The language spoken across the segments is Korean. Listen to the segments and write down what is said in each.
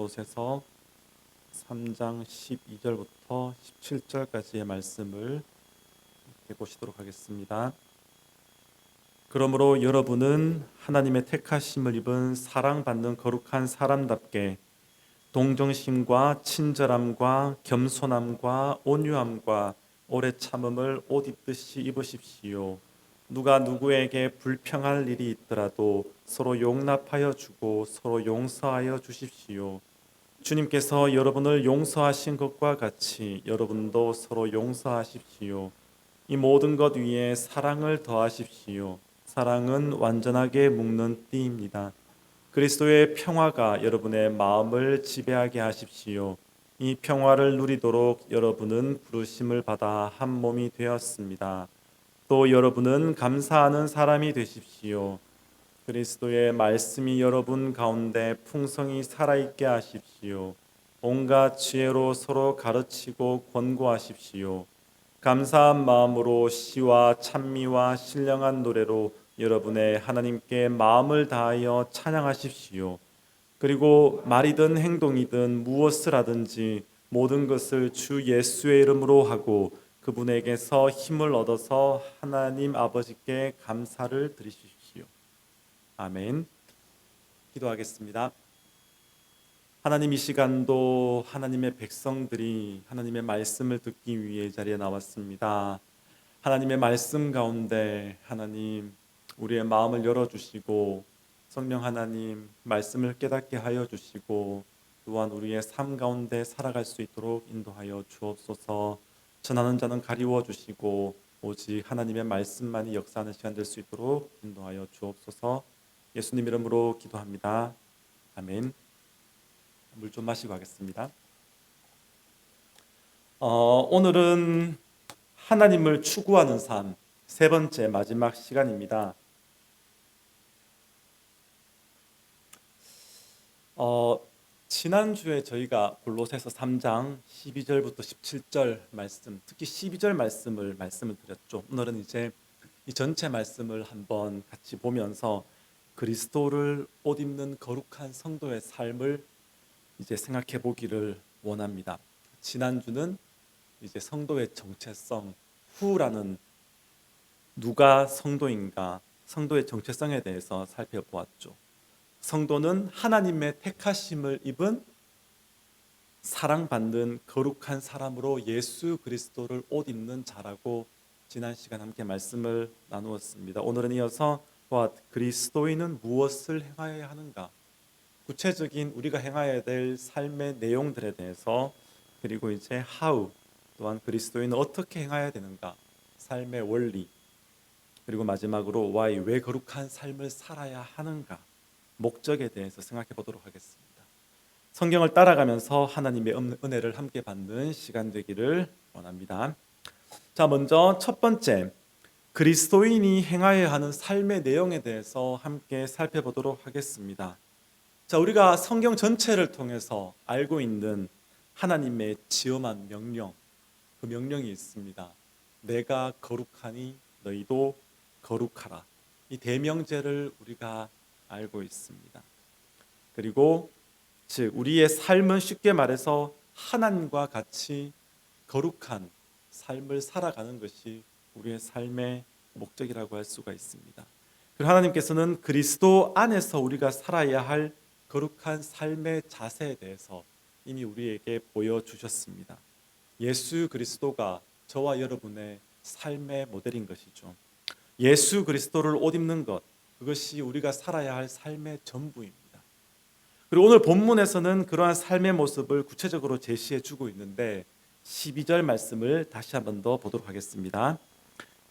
골로새서 3장 12절부터 17절까지의 말씀을 보시도록 하겠습니다. 그러므로 여러분은 하나님의 택하심을 입은 사랑받는 거룩한 사람답게 동정심과 친절함과 겸손함과 온유함과 오래 참음을 옷 입듯이 입으십시오. 누가 누구에게 불평할 일이 있더라도 서로 용납하여 주고 서로 용서하여 주십시오. 주님께서 여러분을 용서하신 것과 같이 여러분도 서로 용서하십시오. 이 모든 것 위에 사랑을 더하십시오. 사랑은 완전하게 묶는 띠입니다. 그리스도의 평화가 여러분의 마음을 지배하게 하십시오. 이 평화를 누리도록 여러분은 부르심을 받아 한 몸이 되었습니다. 또 여러분은 감사하는 사람이 되십시오. 그리스도의 말씀이 여러분 가운데 풍성히 살아있게 하십시오. 온갖 지혜로 서로 가르치고 권고하십시오. 감사한 마음으로 시와 찬미와 신령한 노래로 여러분의 하나님께 마음을 다하여 찬양하십시오. 그리고 말이든 행동이든 무엇을 하든지 모든 것을 주 예수의 이름으로 하고 그분에게서 힘을 얻어서 하나님 아버지께 감사를 드리십시오. 아멘. 기도하겠습니다. 하나님, 이 시간도 하나님의 백성들이 하나님의 말씀을 듣기 위해 이 자리에 나왔습니다. 하나님의 말씀 가운데 하나님 우리의 마음을 열어주시고 성령 하나님 말씀을 깨닫게 하여 주시고 또한 우리의 삶 가운데 살아갈 수 있도록 인도하여 주옵소서. 전하는 자는 가리워 주시고 오직 하나님의 말씀만이 역사하는 시간 될 수 있도록 인도하여 주옵소서. 예수님 이름으로 기도합니다. 아멘. 물 좀 마시고 하겠습니다. 오늘은 하나님을 추구하는 삶 세 번째 마지막 시간입니다. 지난주에 저희가 골로새서 3장 12절부터 17절 말씀, 특히 12절 말씀을 드렸죠. 오늘은 이제 이 전체 말씀을 한번 같이 보면서 그리스도를 옷 입는 거룩한 성도의 삶을 이제 생각해 보기를 원합니다. 지난주는 이제 성도의 정체성, 후라는 누가 성도인가, 성도의 정체성에 대해서 살펴보았죠. 성도는 하나님의 택하심을 입은 사랑받는 거룩한 사람으로 예수 그리스도를 옷 입는 자라고 지난 시간 함께 말씀을 나누었습니다. 오늘은 이어서 그리스도인은 무엇을 행하여야 하는가, 구체적인 우리가 행해야 될 삶의 내용들에 대해서, 그리고 이제 how, 또한 그리스도인은 어떻게 행해야 되는가, 삶의 원리, 그리고 마지막으로 why, 왜 거룩한 삶을 살아야 하는가, 목적에 대해서 생각해 보도록 하겠습니다. 성경을 따라가면서 하나님의 은혜를 함께 받는 시간 되기를 원합니다. 자, 먼저 첫 번째, 그리스도인이 행하여야 하는 삶의 내용에 대해서 함께 살펴보도록 하겠습니다. 자, 우리가 성경 전체를 통해서 알고 있는 하나님의 지엄한 명령, 그 명령이 있습니다. 내가 거룩하니 너희도 거룩하라. 이 대명제를 우리가 알고 있습니다. 그리고 즉 우리의 삶은 쉽게 말해서 하나님과 같이 거룩한 삶을 살아가는 것이 우리의 삶의 목적이라고 할 수가 있습니다. 그리고 하나님께서는 그리스도 안에서 우리가 살아야 할 거룩한 삶의 자세에 대해서 이미 우리에게 보여주셨습니다. 예수 그리스도가 저와 여러분의 삶의 모델인 것이죠. 예수 그리스도를 옷 입는 것, 그것이 우리가 살아야 할 삶의 전부입니다. 그리고 오늘 본문에서는 그러한 삶의 모습을 구체적으로 제시해 주고 있는데 12절 말씀을 다시 한 번 더 보도록 하겠습니다.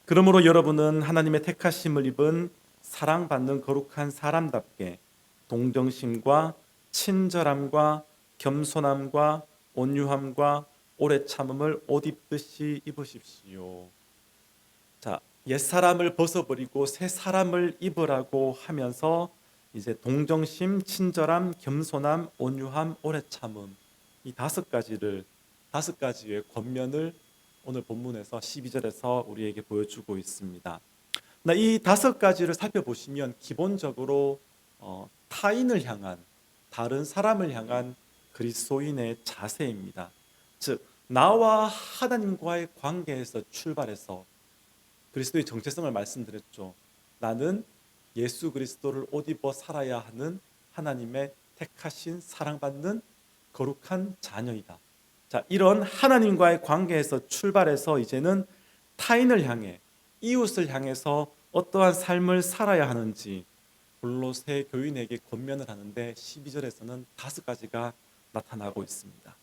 그러므로 여러분은 하나님의 택하심을 입은 사랑받는 거룩한 사람답게 동정심과 친절함과 겸손함과 온유함과 오래 참음을 옷 입듯이 입으십시오. 자, 옛사람을 벗어버리고 새 사람을 입으라고 하면서 이제 동정심, 친절함, 겸손함, 온유함, 오래 참음, 이 다섯 가지의 권면을 오늘 본문에서 12절에서 우리에게 보여주고 있습니다. 이 다섯 가지를 살펴보시면 기본적으로 타인을 향한, 다른 사람을 향한 그리스도인의 자세입니다. 즉 나와 하나님과의 관계에서 출발해서 그리스도의 정체성을 말씀드렸죠. 나는 예수 그리스도를 옷 입어 살아야 하는 하나님의 택하신 사랑받는 거룩한 자녀이다. 자, 이런 하나님과의 관계에서 출발해서 이제는 타인을 향해 이웃을 향해서 어떠한 삶을 살아야 하는지 골로새 교인에게 권면을 하는데 12절에서는 5가지가 나타나고 있습니다.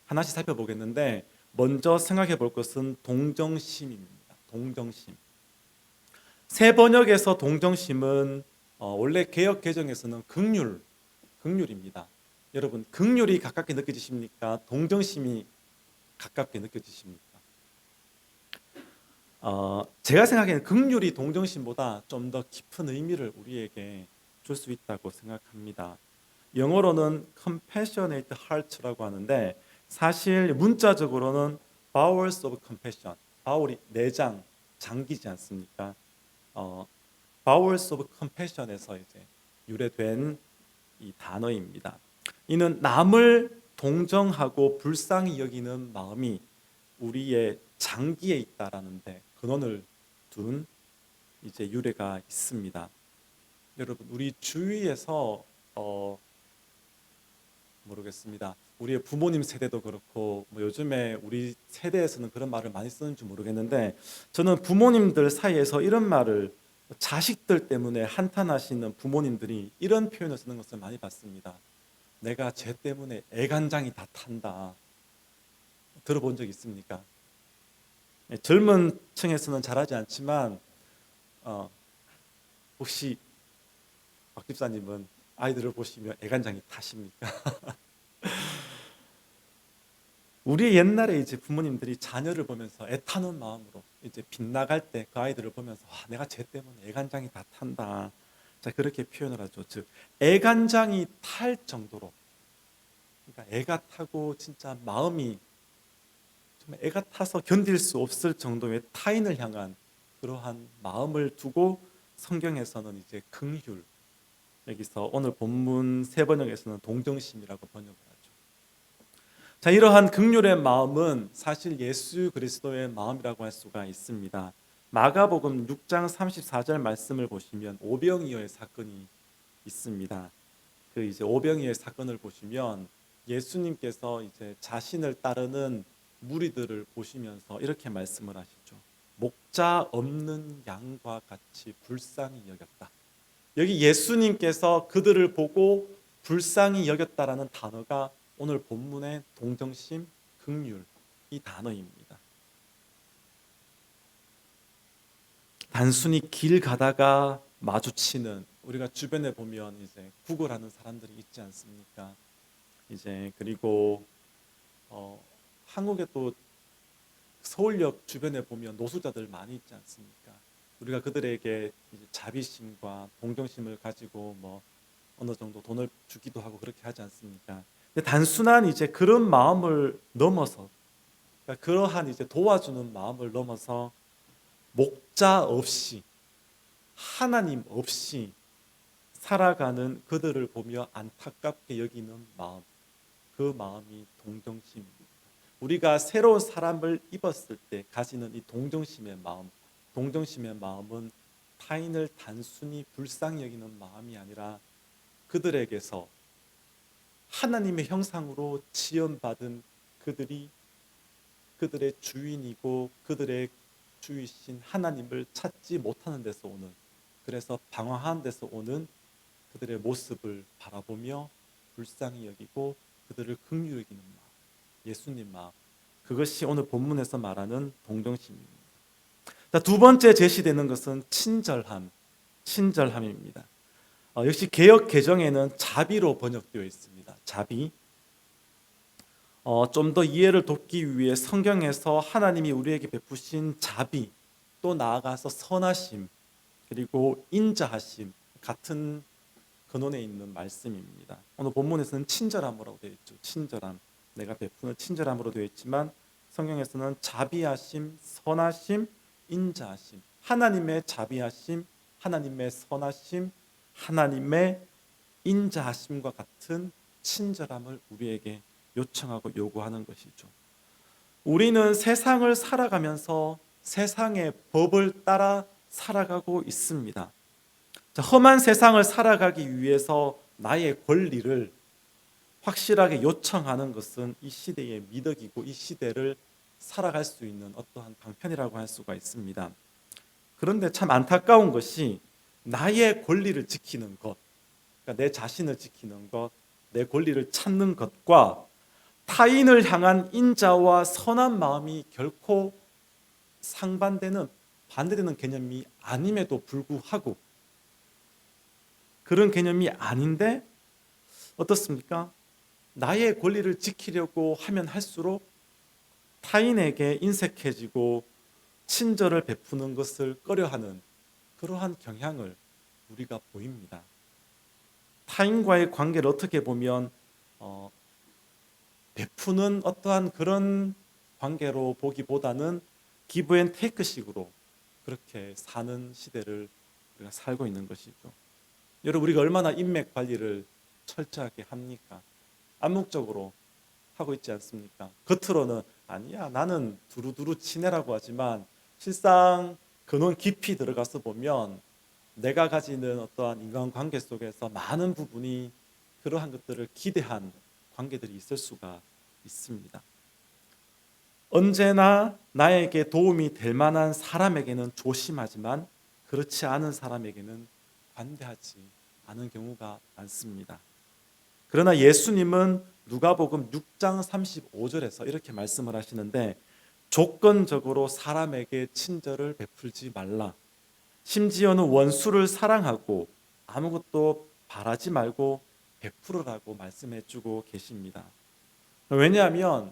하나씩 살펴보겠는데 먼저 생각해 볼 것은 동정심입니다. 동정심. 새 번역에서 동정심은 원래 개역 개정에서는 긍휼입니다. 여러분 긍휼이 가깝게 느껴지십니까? 동정심이 가깝게 느껴지십니까? 제가 생각에는 긍휼이 동정심보다 좀 더 깊은 의미를 우리에게 줄 수 있다고 생각합니다. 영어로는 compassionate heart라고 하는데 사실 문자적으로는 bowels of compassion, 바울이 내장, 장기지 않습니까? bowels of compassion에서 이제 유래된 이 단어입니다. 이는 남을 동정하고 불쌍히 여기는 마음이 우리의 장기에 있다라는데 근원을 둔 이제 유래가 있습니다. 여러분 우리 주위에서 모르겠습니다. 우리의 부모님 세대도 그렇고 뭐 요즘에 우리 세대에서는 그런 말을 많이 쓰는지 모르겠는데 저는 부모님들 사이에서 이런 말을 자식들 때문에 한탄하시는 부모님들이 이런 표현을 쓰는 것을 많이 봤습니다. 내가 쟤 때문에 애간장이 다 탄다. 들어본 적 있습니까? 젊은 층에서는 잘하지 않지만 혹시 박 집사님은 아이들을 보시면 애간장이 타십니까? 우리 옛날에 이제 부모님들이 자녀를 보면서 애타는 마음으로 이제 빗나갈 때 그 아이들을 보면서 내가 쟤 때문에 애간장이 다 탄다. 자 그렇게 표현을 하죠. 즉 애간장이 탈 정도로 그러니까 애가 타고 진짜 마음이 정말 애가 타서 견딜 수 없을 정도의 타인을 향한 그러한 마음을 두고 성경에서는 이제 긍휼 여기서 오늘 본문 세 번역에서는 동정심이라고 번역을 하죠. 자, 이러한 긍휼의 마음은 사실 예수 그리스도의 마음이라고 할 수가 있습니다. 마가복음 6장 34절 말씀을 보시면 오병이어의 사건이 있습니다. 그 이제 오병이어의 사건을 보시면 예수님께서 이제 자신을 따르는 무리들을 보시면서 이렇게 말씀을 하시죠. 목자 없는 양과 같이 불쌍히 여겼다. 여기 예수님께서 그들을 보고 불쌍히 여겼다라는 단어가 오늘 본문의 동정심, 긍휼 이 단어입니다. 단순히 길 가다가 마주치는 우리가 주변에 보면 이제 구걸하는 사람들이 있지 않습니까? 이제 그리고 한국에 또 서울역 주변에 보면 노숙자들 많이 있지 않습니까? 우리가 그들에게 이제 자비심과 동정심을 가지고 뭐 어느 정도 돈을 주기도 하고 그렇게 하지 않습니까? 근데 단순한 이제 그런 마음을 넘어서 그러니까 그러한 이제 도와주는 마음을 넘어서 목자 없이 하나님 없이 살아가는 그들을 보며 안타깝게 여기는 마음, 그 마음이 동정심입니다. 우리가 새로운 사람을 입었을 때 가지는 이 동정심의 마음, 동정심의 마음은 타인을 단순히 불쌍히 여기는 마음이 아니라 그들에게서 하나님의 형상으로 지음받은 그들이 그들의 주인이고 그들의 주이신 하나님을 찾지 못하는 데서 오는 그래서 방황한 데서 오는 그들의 모습을 바라보며 불쌍히 여기고 그들을 긍휼히 여기는 마음, 예수님 마음 그것이 오늘 본문에서 말하는 동정심입니다. 자, 두 번째 제시되는 것은 친절함입니다. 역시 개역 개정에는 자비로 번역되어 있습니다. 자비. 좀 더 이해를 돕기 위해 성경에서 하나님이 우리에게 베푸신 자비, 또 나아가서 선하심, 그리고 인자하심 같은 근원에 있는 말씀입니다. 오늘 본문에서는 친절함으로 되어 있죠. 친절함, 내가 베푸는 친절함으로 되어 있지만 성경에서는 자비하심, 선하심, 인자하심, 하나님의 자비하심, 하나님의 선하심, 하나님의 인자하심과 같은 친절함을 우리에게 요청하고 요구하는 것이죠. 우리는 세상을 살아가면서 세상의 법을 따라 살아가고 있습니다. 험한 세상을 살아가기 위해서 나의 권리를 확실하게 요청하는 것은 이 시대의 미덕이고 이 시대를 살아갈 수 있는 어떠한 방편이라고 할 수가 있습니다. 그런데 참 안타까운 것이 나의 권리를 지키는 것, 그러니까 내 자신을 지키는 것, 내 권리를 찾는 것과 타인을 향한 인자와 선한 마음이 결코 상반되는 반대되는 개념이 아님에도 불구하고 그런 개념이 아닌데 어떻습니까? 나의 권리를 지키려고 하면 할수록 타인에게 인색해지고 친절을 베푸는 것을 꺼려하는 그러한 경향을 우리가 보입니다. 타인과의 관계를 어떻게 보면 베푸는 어떠한 그런 관계로 보기보다는 기브 앤 테이크식으로 그렇게 사는 시대를 우리가 살고 있는 것이죠. 여러분, 우리가 얼마나 인맥 관리를 철저하게 합니까? 암묵적으로 하고 있지 않습니까? 겉으로는 아니야, 나는 두루두루 친해라고 하지만 실상 근원 깊이 들어가서 보면 내가 가지는 어떠한 인간관계 속에서 많은 부분이 그러한 것들을 기대한 관계들이 있을 수가 있습니다. 언제나 나에게 도움이 될 만한 사람에게는 조심하지만 그렇지 않은 사람에게는 관대하지 않은 경우가 많습니다. 그러나 예수님은 누가복음 6장 35절에서 이렇게 말씀을 하시는데 조건적으로 사람에게 친절을 베풀지 말라. 심지어는 원수를 사랑하고 아무것도 바라지 말고 베풀으라고 말씀해 주고 계십니다. 왜냐하면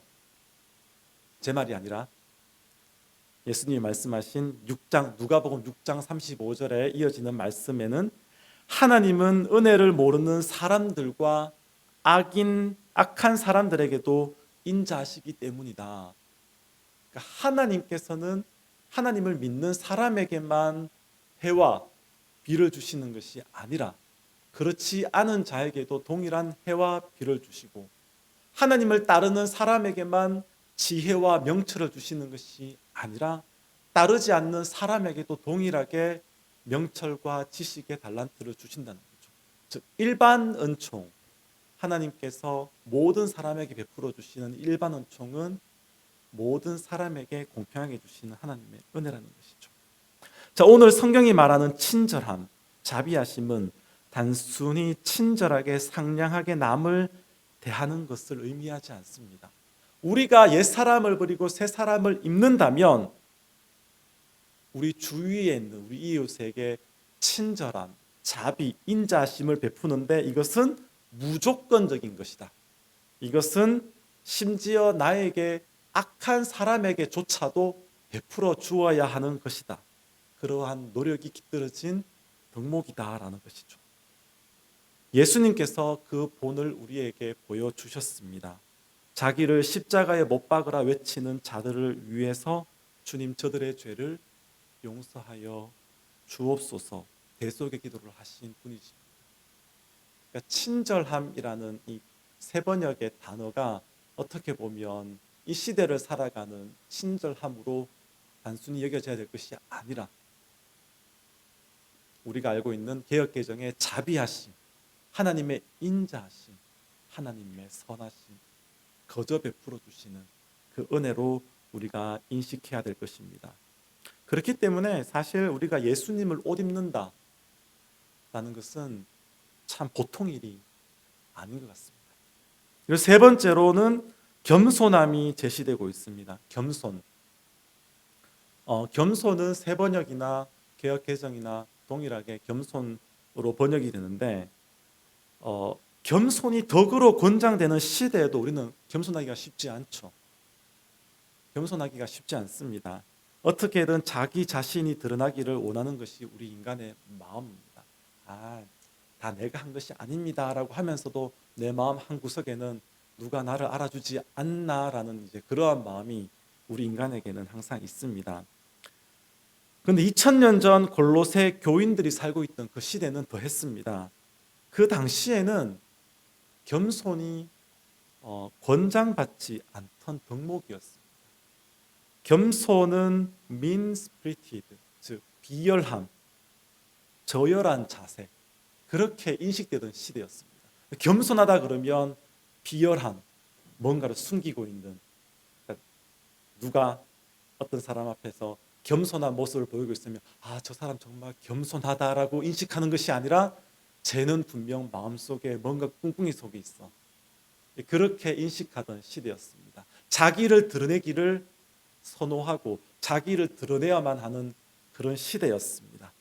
제 말이 아니라 예수님이 말씀하신 누가복음 6장 35절에 이어지는 말씀에는 하나님은 은혜를 모르는 사람들과 악한 사람들에게도 인자하시기 때문이다. 그러니까 하나님께서는 하나님을 믿는 사람에게만 해와 비를 주시는 것이 아니라 그렇지 않은 자에게도 동일한 해와 비를 주시고 하나님을 따르는 사람에게만 지혜와 명철을 주시는 것이 아니라 따르지 않는 사람에게도 동일하게 명철과 지식의 달란트를 주신다는 거죠. 즉 일반 은총, 하나님께서 모든 사람에게 베풀어 주시는 일반 은총은 모든 사람에게 공평하게 주시는 하나님의 은혜라는 것이죠. 자, 오늘 성경이 말하는 친절함, 자비하심은 단순히 친절하게 상냥하게 남을 대하는 것을 의미하지 않습니다. 우리가 옛 사람을 버리고 새 사람을 입는다면 우리 주위에 있는 우리 이웃에게 친절함, 자비, 인자심을 베푸는데 이것은 무조건적인 것이다. 이것은 심지어 나에게 악한 사람에게조차도 베풀어 주어야 하는 것이다. 그러한 노력이 깃들어진 덕목이다라는 것이죠. 예수님께서 그 본을 우리에게 보여주셨습니다. 자기를 십자가에 못 박으라 외치는 자들을 위해서 주님 저들의 죄를 용서하여 주옵소서 대속의 기도를 하신 분이지. 그러니까 친절함이라는 이 세 번역의 단어가 어떻게 보면 이 시대를 살아가는 친절함으로 단순히 여겨져야 될 것이 아니라 우리가 알고 있는 개역개정의 자비하심, 하나님의 인자하심, 하나님의 선하심, 거저 베풀어 주시는 그 은혜로 우리가 인식해야 될 것입니다. 그렇기 때문에 사실 우리가 예수님을 옷 입는다라는 것은 참 보통 일이 아닌 것 같습니다. 그리고 세 번째로는 겸손함이 제시되고 있습니다. 겸손. 겸손은 세 번역이나 개역개정이나 동일하게 겸손으로 번역이 되는데 겸손이 덕으로 권장되는 시대에도 우리는 겸손하기가 쉽지 않죠. 겸손하기가 쉽지 않습니다. 어떻게든 자기 자신이 드러나기를 원하는 것이 우리 인간의 마음입니다. 다 내가 한 것이 아닙니다 라고 하면서도 내 마음 한구석에는 누가 나를 알아주지 않나라는 이제 그러한 마음이 우리 인간에게는 항상 있습니다. 그런데 2000년 전 골로새 교인들이 살고 있던 그 시대는 더했습니다. 그 당시에는 겸손이 권장받지 않던 덕목이었습니다. 겸손은 mean spirited, 즉 비열함, 저열한 자세, 그렇게 인식되던 시대였습니다. 겸손하다 그러면 비열한, 뭔가를 숨기고 있는, 그러니까 누가 어떤 사람 앞에서 겸손한 모습을 보이고 있으면 저 사람 정말 겸손하다라고 인식하는 것이 아니라 쟤는 분명 마음속에 뭔가 꿍꿍이 속에 있어. 그렇게 인식하던 시대였습니다. 자기를 드러내기를 선호하고 자기를 드러내야만 하는 그런 시대였습니다.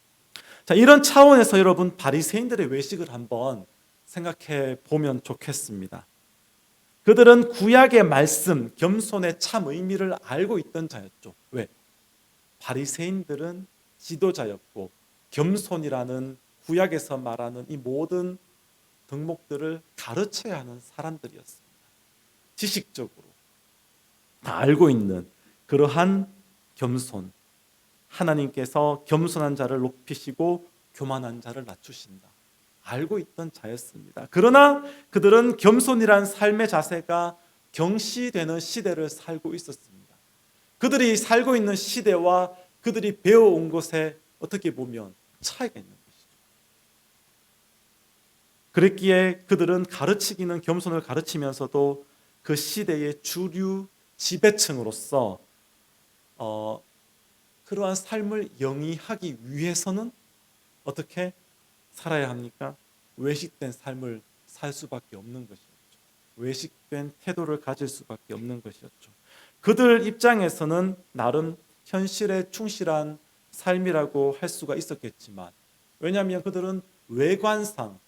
자, 이런 차원에서 여러분 바리새인들의 외식을 한번 생각해 보면 좋겠습니다. 그들은 구약의 말씀, 겸손의 참 의미를 알고 있던 자였죠. 왜? 바리새인들은 지도자였고 겸손이라는 구약에서 말하는 이 모든 덕목들을 가르쳐야 하는 사람들이었습니다. 지식적으로 다 알고 있는 그러한 겸손, 하나님께서 겸손한 자를 높이시고 교만한 자를 낮추신다, 알고 있던 자였습니다. 그러나 그들은 겸손이란 삶의 자세가 경시되는 시대를 살고 있었습니다. 그들이 살고 있는 시대와 그들이 배워온 것에 어떻게 보면 차이가 있는 것이죠. 그랬기에 그들은 가르치기는 겸손을 가르치면서도 그 시대의 주류 지배층으로서 그러한 삶을 영위하기 위해서는 어떻게 살아야 합니까? 외식된 삶을 살 수밖에 없는 것이었죠. 외식된 태도를 가질 수밖에 없는 것이었죠. 그들 입장에서는 나름 현실에 충실한 삶이라고 할 수가 있었겠지만, 왜냐하면 그들은 외관상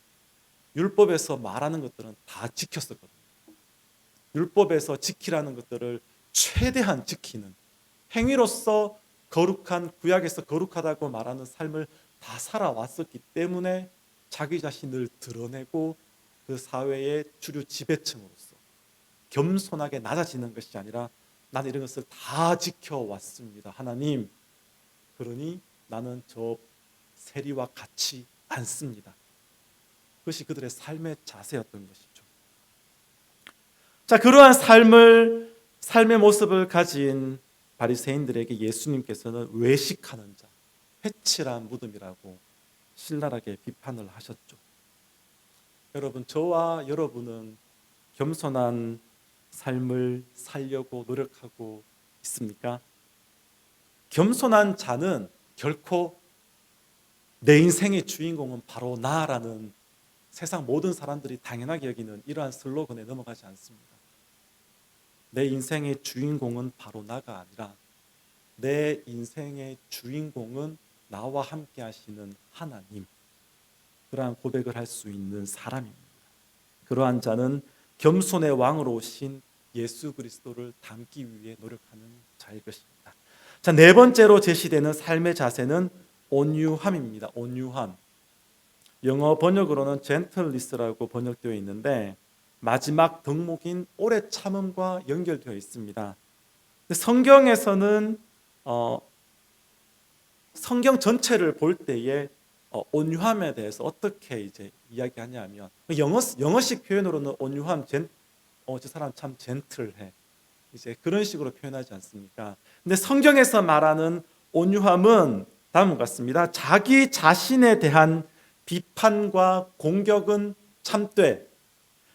율법에서 말하는 것들은 다 지켰었거든요. 율법에서 지키라는 것들을 최대한 지키는, 행위로서 거룩한, 구약에서 거룩하다고 말하는 삶을 다 살아왔었기 때문에 자기 자신을 드러내고 그 사회의 주류 지배층으로서 겸손하게 낮아지는 것이 아니라 나는 이런 것을 다 지켜왔습니다, 하나님. 그러니 나는 저 세리와 같이 않습니다. 그것이 그들의 삶의 자세였던 것이죠. 자, 그러한 삶의 모습을 가진 바리새인들에게 예수님께서는 외식하는 자, 회칠한 무덤이라고 신랄하게 비판을 하셨죠. 여러분, 저와 여러분은 겸손한 삶을 살려고 노력하고 있습니까? 겸손한 자는 결코 내 인생의 주인공은 바로 나라는 세상 모든 사람들이 당연하게 여기는 이러한 슬로건에 넘어가지 않습니다. 내 인생의 주인공은 바로 나가 아니라 내 인생의 주인공은 나와 함께 하시는 하나님, 그러한 고백을 할 수 있는 사람입니다. 그러한 자는 겸손의 왕으로 오신 예수 그리스도를 닮기 위해 노력하는 자일 것입니다. 자, 네 번째로 제시되는 삶의 자세는 온유함입니다. 온유함. 영어 번역으로는 gentleness라고 번역되어 있는데 마지막 덕목인 오래 참음과 연결되어 있습니다. 성경에서는 성경 전체를 볼 때에 온유함에 대해서 어떻게 이제 이야기하냐면, 영어식 표현으로는 온유함, 저 사람 참 젠틀해, 이제 그런 식으로 표현하지 않습니까? 근데 성경에서 말하는 온유함은 다음과 같습니다. 자기 자신에 대한 비판과 공격은 참되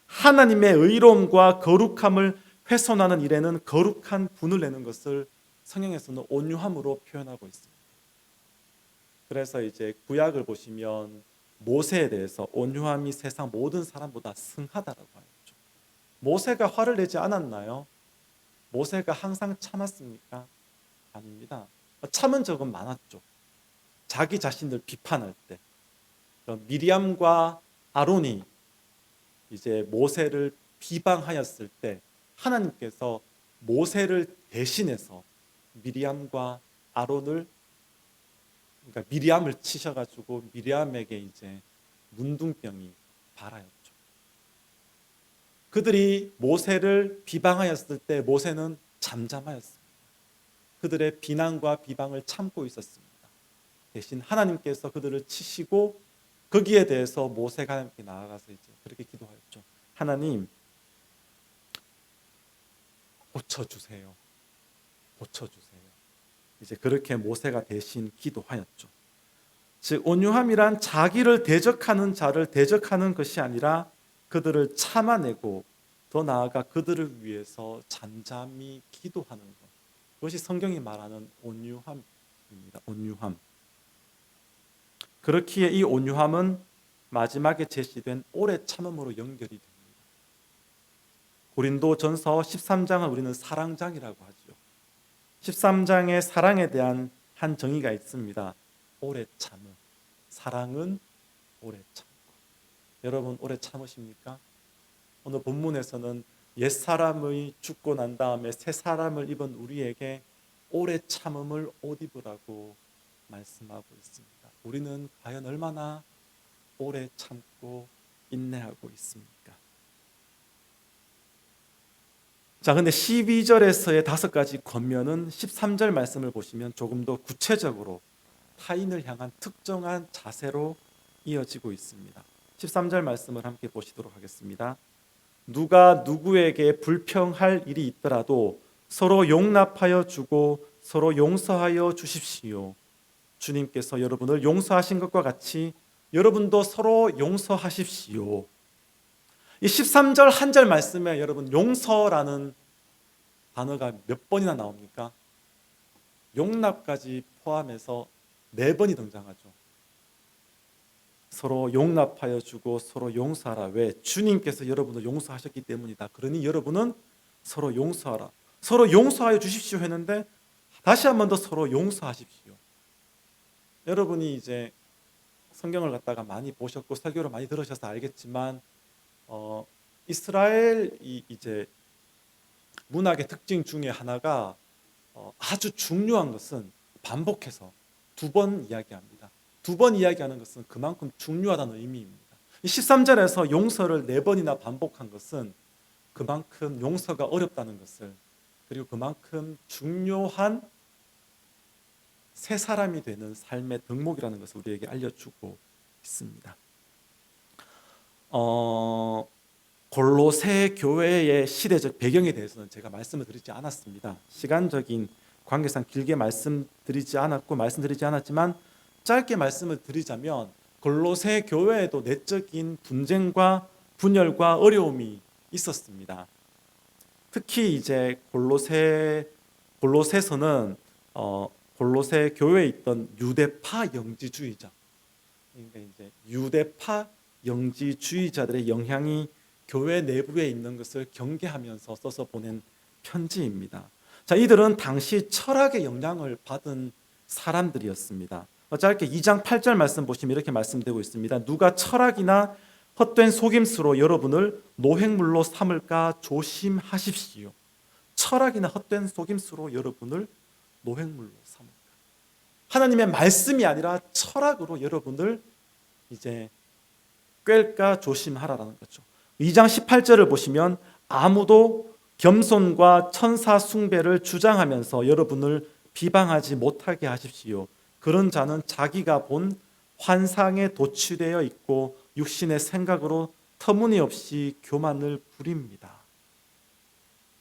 하나님의 의로움과 거룩함을 훼손하는 일에는 거룩한 분을 내는 것을 성경에서는 온유함으로 표현하고 있습니다. 그래서 이제 구약을 보시면 모세에 대해서 온유함이 세상 모든 사람보다 승하다라고 하죠. 모세가 화를 내지 않았나요? 모세가 항상 참았습니까? 아닙니다. 참은 적은 많았죠. 자기 자신을 비판할 때, 미리암과 아론이 이제 모세를 비방하였을 때 하나님께서 모세를 대신해서 미리암과 아론을, 그러니까 미리암을 치셔가지고 미리암에게 이제 문둥병이 발하였죠. 그들이 모세를 비방하였을 때 모세는 잠잠하였습니다. 그들의 비난과 비방을 참고 있었습니다. 대신 하나님께서 그들을 치시고 거기에 대해서 모세가 하나님께 나아가서 이제 그렇게 기도하였죠. 하나님 고쳐주세요. 고쳐주세요. 이제 그렇게 모세가 대신 기도하였죠. 즉 온유함이란 자기를 대적하는 자를 대적하는 것이 아니라 그들을 참아내고 더 나아가 그들을 위해서 잠잠히 기도하는 것. 그것이 성경이 말하는 온유함입니다. 온유함. 그렇기에 이 온유함은 마지막에 제시된 오래 참음으로 연결이 됩니다. 고린도전서 13장을 우리는 사랑장이라고 하죠. 13장의 사랑에 대한 한 정의가 있습니다. 오래 참음. 사랑은 오래 참고. 여러분 오래 참으십니까? 오늘 본문에서는 옛사람의 죽고 난 다음에 새 사람을 입은 우리에게 오래 참음을 옷 입으라고 말씀하고 있습니다. 우리는 과연 얼마나 오래 참고 인내하고 있습니까? 자, 근데 12절에서의 5가지 권면은 13절 말씀을 보시면 조금 더 구체적으로 타인을 향한 특정한 자세로 이어지고 있습니다. 13절 말씀을 함께 보시도록 하겠습니다. 누가 누구에게 불평할 일이 있더라도 서로 용납하여 주고 서로 용서하여 주십시오. 주님께서 여러분을 용서하신 것과 같이 여러분도 서로 용서하십시오. 이 13절 한 절 말씀에 여러분 용서라는 단어가 몇 번이나 나옵니까? 용납까지 포함해서 4번이 등장하죠. 서로 용납하여 주고 서로 용서하라. 왜? 주님께서 여러분을 용서하셨기 때문이다. 그러니 여러분은 서로 용서하라. 서로 용서하여 주십시오 했는데 다시 한 번 더 서로 용서하십시오. 여러분이 이제 성경을 갖다가 많이 보셨고 설교를 많이 들으셔서 알겠지만 이스라엘이 이제 문학의 특징 중에 하나가 아주 중요한 것은 반복해서 2번 이야기합니다. 2번 이야기하는 것은 그만큼 중요하다는 의미입니다. 이 13절에서 용서를 4번이나 반복한 것은 그만큼 용서가 어렵다는 것을, 그리고 그만큼 중요한 새 사람이 되는 삶의 덕목이라는 것을 우리에게 알려주고 있습니다. 골로새 교회의 시대적 배경에 대해서는 제가 말씀을 드리지 않았습니다. 시간적인 관계상 길게 말씀드리지 않았지만 짧게 말씀을 드리자면 골로새 교회에도 내적인 분쟁과 분열과 어려움이 있었습니다. 특히 이제 골로새서는 골로새 교회에 있던 유대파 영지주의자, 그러니까 이제 유대파 영지주의자들의 영향이 교회 내부에 있는 것을 경계하면서 써서 보낸 편지입니다. 자, 이들은 당시 철학의 영향을 받은 사람들이었습니다. 짧게 2장 8절 말씀 보시면 이렇게 말씀되고 있습니다. 누가 철학이나 헛된 속임수로 여러분을 노획물로 삼을까 조심하십시오. 철학이나 헛된 속임수로 여러분을 노획물로 삼을까. 하나님의 말씀이 아니라 철학으로 여러분을 이제 꿰까 조심하라라는 거죠. 2장 18절을 보시면 아무도 겸손과 천사 숭배를 주장하면서 여러분을 비방하지 못하게 하십시오. 그런 자는 자기가 본 환상에 도취되어 있고 육신의 생각으로 터무니없이 교만을 부립니다.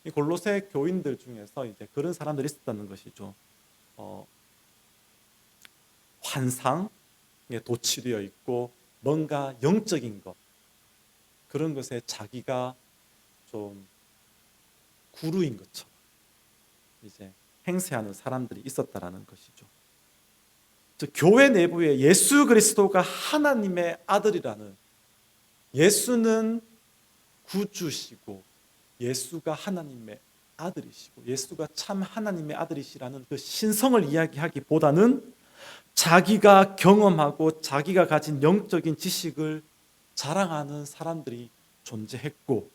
이 골로새 교인들 중에서 이제 그런 사람들이 있었다는 것이죠. 환상에 도취되어 있고 뭔가 영적인 것, 그런 것에 자기가 좀 구루인 것처럼 이제 행세하는 사람들이 있었다라는 것이죠. 즉 교회 내부에 예수 그리스도가 하나님의 아들이라는, 예수는 구주시고 예수가 하나님의 아들이시고 예수가 참 하나님의 아들이시라는 그 신성을 이야기하기보다는 자기가 경험하고 자기가 가진 영적인 지식을 자랑하는 사람들이 존재했고,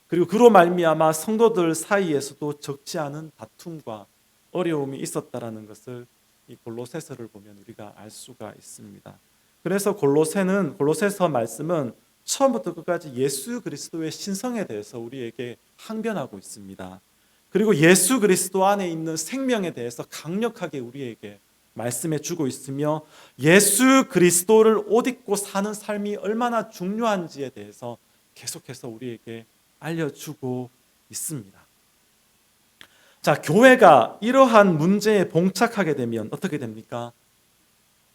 그리고 그로 말미암아 성도들 사이에서도 적지 않은 다툼과 어려움이 있었다라는 것을 이 골로새서를 보면 우리가 알 수가 있습니다. 그래서 골로새서 말씀은 처음부터 끝까지 예수 그리스도의 신성에 대해서 우리에게 항변하고 있습니다. 그리고 예수 그리스도 안에 있는 생명에 대해서 강력하게 우리에게 말씀해 주고 있으며, 예수 그리스도를 옷 입고 사는 삶이 얼마나 중요한지에 대해서 계속해서 우리에게 알려주고 있습니다. 자, 교회가 이러한 문제에 봉착하게 되면 어떻게 됩니까?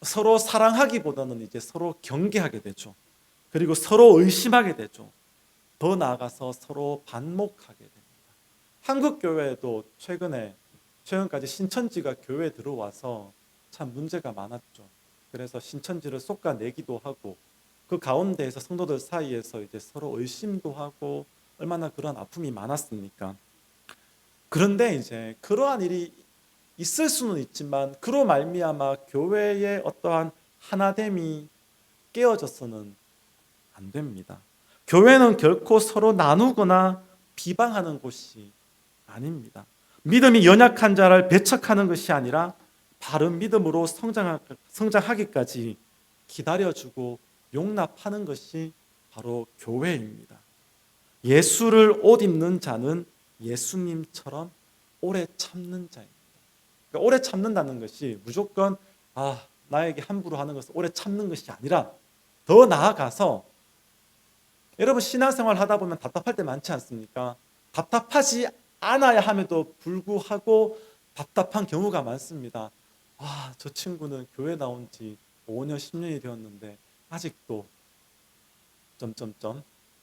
서로 사랑하기보다는 이제 서로 경계하게 되죠. 그리고 서로 의심하게 되죠. 더 나아가서 서로 반목하게 됩니다. 한국 교회도 최근까지 신천지가 교회에 들어와서 참 문제가 많았죠. 그래서 신천지를 솎아내기도 하고 그 가운데에서 성도들 사이에서 이제 서로 의심도 하고 얼마나 그런 아픔이 많았습니까? 그런데 이제 그러한 일이 있을 수는 있지만 그로 말미암아 교회의 어떠한 하나됨이 깨어져서는 안 됩니다. 교회는 결코 서로 나누거나 비방하는 곳이 아닙니다. 믿음이 연약한 자를 배척하는 것이 아니라 바른 믿음으로 성장하기까지 기다려주고 용납하는 것이 바로 교회입니다. 예수를 옷 입는 자는 예수님처럼 오래 참는 자입니다. 그러니까 오래 참는다는 것이 무조건 나에게 함부로 하는 것을 오래 참는 것이 아니라 더 나아가서 여러분 신앙생활 하다 보면 답답할 때 많지 않습니까? 답답하지 않아야 함에도 불구하고 답답한 경우가 많습니다. 저 친구는 교회 나온 지 5년, 10년이 되었는데 아직도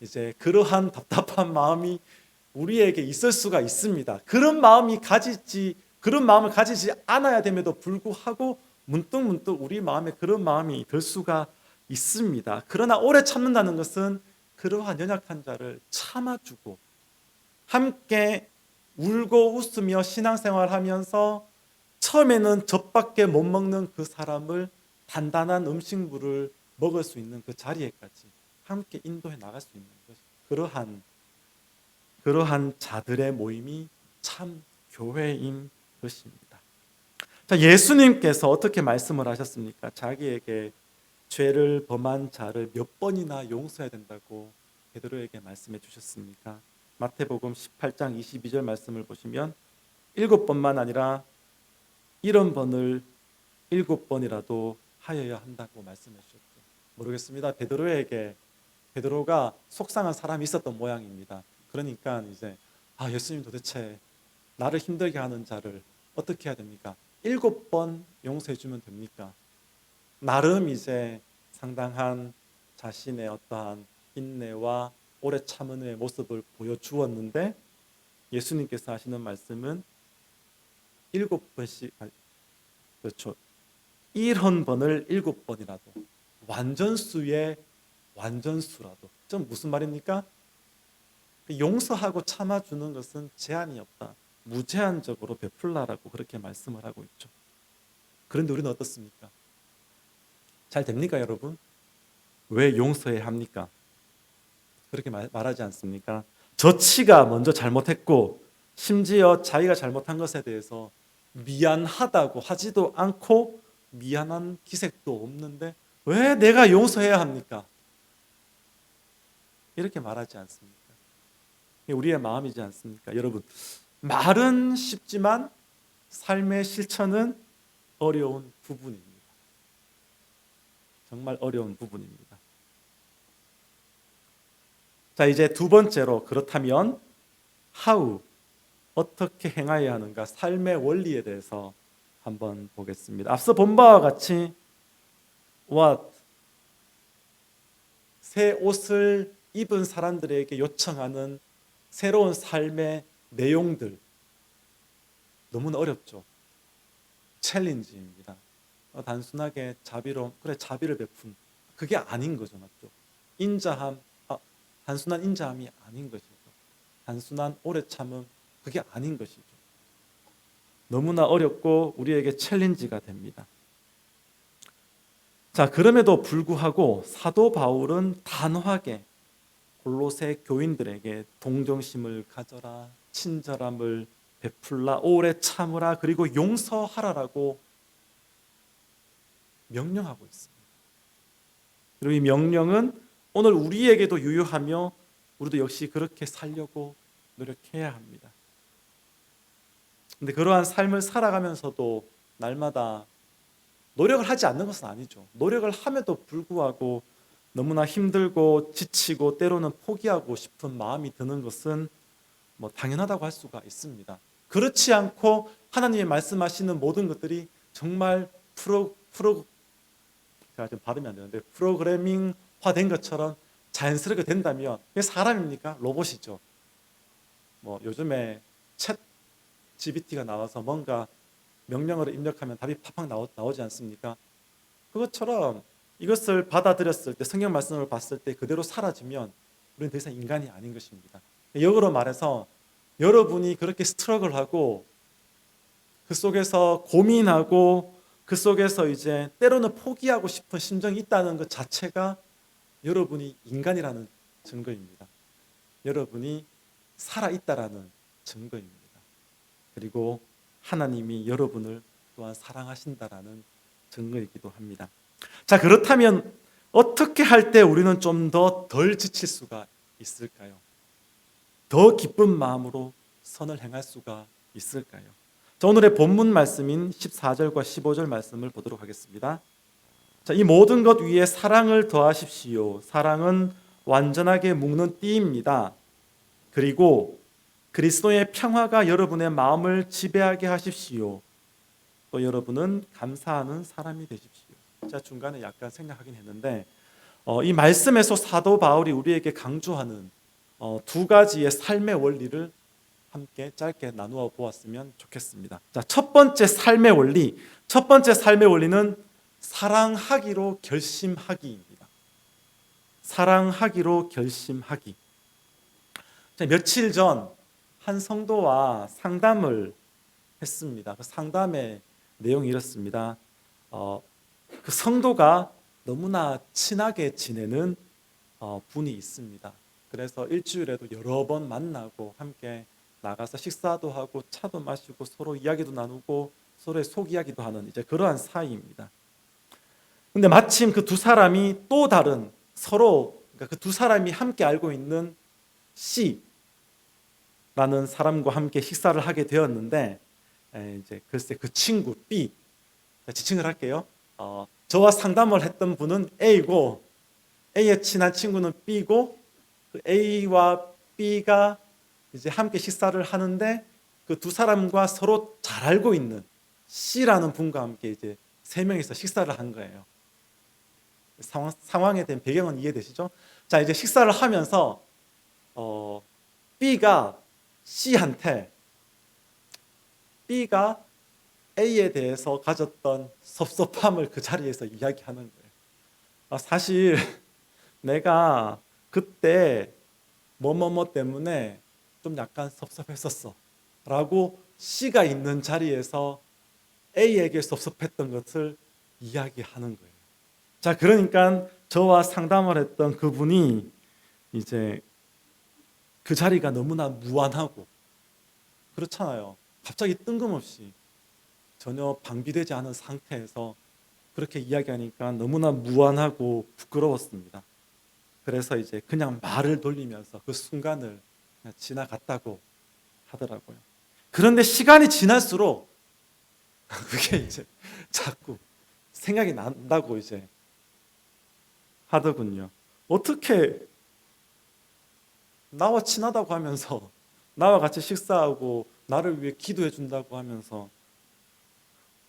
이제 그러한 답답한 마음이 우리에게 있을 수가 있습니다. 그런 마음을 가지지 않아야 됨에도 불구하고 문득 우리 마음에 그런 마음이 들 수가 있습니다. 그러나 오래 참는다는 것은 그러한 연약한 자를 참아주고 함께 울고 웃으며 신앙생활하면서 처음에는 젖밖에 못 먹는 그 사람을 단단한 음식물을 먹을 수 있는 그 자리에까지 함께 인도해 나갈 수 있는 것, 그러한 자들의 모임이 참 교회인 것입니다. 자, 예수님께서 어떻게 말씀을 하셨습니까? 자기에게 죄를 범한 자를 몇 번이나 용서해야 된다고 베드로에게 말씀해 주셨습니까? 마태복음 18장 22절 말씀을 보시면 7번만 아니라 70번을 7번이라도 하여야 한다고 말씀해 주셨죠. 모르겠습니다. 베드로가 속상한 사람이 있었던 모양입니다. 그러니까 이제 예수님 도대체 나를 힘들게 하는 자를 어떻게 해야 됩니까? 7번 용서해 주면 됩니까? 나름 이제 상당한 자신의 어떠한 인내와 오래 참음의 모습을 보여주었는데 예수님께서 하시는 말씀은 7번씩, 그렇죠. 70번을 7번이라도 완전수의 완전수라도. 좀 무슨 말입니까? 용서하고 참아주는 것은 제한이 없다. 무제한적으로 베풀라라고 그렇게 말씀을 하고 있죠. 그런데 우리는 어떻습니까? 잘 됩니까, 여러분? 왜 용서해야 합니까? 그렇게 말하지 않습니까? 저치가 먼저 잘못했고 심지어 자기가 잘못한 것에 대해서 미안하다고 하지도 않고 미안한 기색도 없는데 왜 내가 용서해야 합니까? 이렇게 말하지 않습니까? 우리의 마음이지 않습니까? 여러분, 말은 쉽지만 삶의 실천은 어려운 부분입니다. 정말 어려운 부분입니다. 자, 이제 두 번째로 그렇다면 어떻게 행하여야 하는가? 삶의 원리에 대해서 한번 보겠습니다. 앞서 본 바와 같이 새 옷을 입은 사람들에게 요청하는 새로운 삶의 내용들 너무나 어렵죠. 챌린지입니다. 단순하게 자비를 베푼 그게 아닌 거죠, 맞죠? 단순한 인자함이 아닌 것이죠. 단순한 오래 참음 그게 아닌 것이죠. 너무나 어렵고 우리에게 챌린지가 됩니다. 자, 그럼에도 불구하고 사도 바울은 단호하게 골로새 교인들에게 동정심을 가져라, 친절함을 베풀라, 오래 참으라, 그리고 용서하라라고 명령하고 있습니다. 그리고 이 명령은 오늘 우리에게도 유효하며 우리도 역시 그렇게 살려고 노력해야 합니다. 그런데 그러한 삶을 살아가면서도 날마다 노력을 하지 않는 것은 아니죠. 노력을 함에도 불구하고 너무나 힘들고 지치고 때로는 포기하고 싶은 마음이 드는 것은 뭐 당연하다고 할 수가 있습니다. 그렇지 않고 하나님이 말씀하시는 모든 것들이 정말 제가 좀 발음이 안 되는데 프로그래밍화된 것처럼 자연스럽게 된다면 그게 사람입니까? 로봇이죠. 뭐 요즘에 챗 GPT가 나와서 뭔가 명령어를 입력하면 답이 팍팍 나오지 않습니까? 그것처럼 이것을 받아들였을 때 성경 말씀을 봤을 때 그대로 사라지면 우리는 더 이상 인간이 아닌 것입니다. 역으로 말해서 여러분이 그렇게 스트러글하고 그 속에서 고민하고 그 속에서 이제 때로는 포기하고 싶은 심정이 있다는 것 자체가 여러분이 인간이라는 증거입니다. 여러분이 살아있다라는 증거입니다. 그리고 하나님이 여러분을 또한 사랑하신다라는 증거이기도 합니다. 자, 그렇다면 어떻게 할 때 우리는 좀 더 덜 지칠 수가 있을까요? 더 기쁜 마음으로 선을 행할 수가 있을까요? 자, 오늘의 본문 말씀인 14절과 15절 말씀을 보도록 하겠습니다. 자, 이 모든 것 위에 사랑을 더하십시오. 사랑은 완전하게 묶는 띠입니다. 그리고 그리스도의 평화가 여러분의 마음을 지배하게 하십시오. 또 여러분은 감사하는 사람이 되십시오. 제가 중간에 약간 생략하긴 했는데 이 말씀에서 사도 바울이 우리에게 강조하는 두 가지의 삶의 원리를 함께 짧게 나누어 보았으면 좋겠습니다. 자, 첫 번째 삶의 원리는 사랑하기로 결심하기입니다. 사랑하기로 결심하기. 자, 며칠 전 한 성도와 상담을 했습니다. 그 상담의 내용이 이렇습니다. 그 성도가 너무나 친하게 지내는 분이 있습니다. 그래서 일주일에도 여러 번 만나고 함께 나가서 식사도 하고 차도 마시고 서로 이야기도 나누고 서로의 속 이야기도 하는 이제 그러한 사이입니다. 근데 마침 그 두 사람이 또 다른 서로 그러니까 그 두 사람이 함께 알고 있는 C라는 사람과 함께 식사를 하게 되었는데 이제 글쎄 그 친구 B 지칭을 할게요. 저와 상담을 했던 분은 A고 A의 친한 친구는 B고 그 A와 B가 이제 함께 식사를 하는데 그 두 사람과 서로 잘 알고 있는 C라는 분과 함께 이제 세 명이서 식사를 한 거예요. 상황에 대한 배경은 이해되시죠? 자, 이제 식사를 하면서 B가 C한테 B가 A에 대해서 가졌던 섭섭함을 그 자리에서 이야기하는 거예요. 사실 내가 그때 뭐뭐뭐 때문에 좀 약간 섭섭했었어 라고 C가 있는 자리에서 A에게 섭섭했던 것을 이야기하는 거예요. 자, 그러니까 저와 상담을 했던 그분이 이제 그 자리가 너무나 무안하고 그렇잖아요. 갑자기 뜬금없이 전혀 방비되지 않은 상태에서 그렇게 이야기하니까 너무나 무안하고 부끄러웠습니다. 그래서 이제 그냥 말을 돌리면서 그 순간을 그냥 지나갔다고 하더라고요. 그런데 시간이 지날수록 그게 이제 자꾸 생각이 난다고 이제 하더군요. 어떻게 나와 친하다고 하면서 나와 같이 식사하고 나를 위해 기도해 준다고 하면서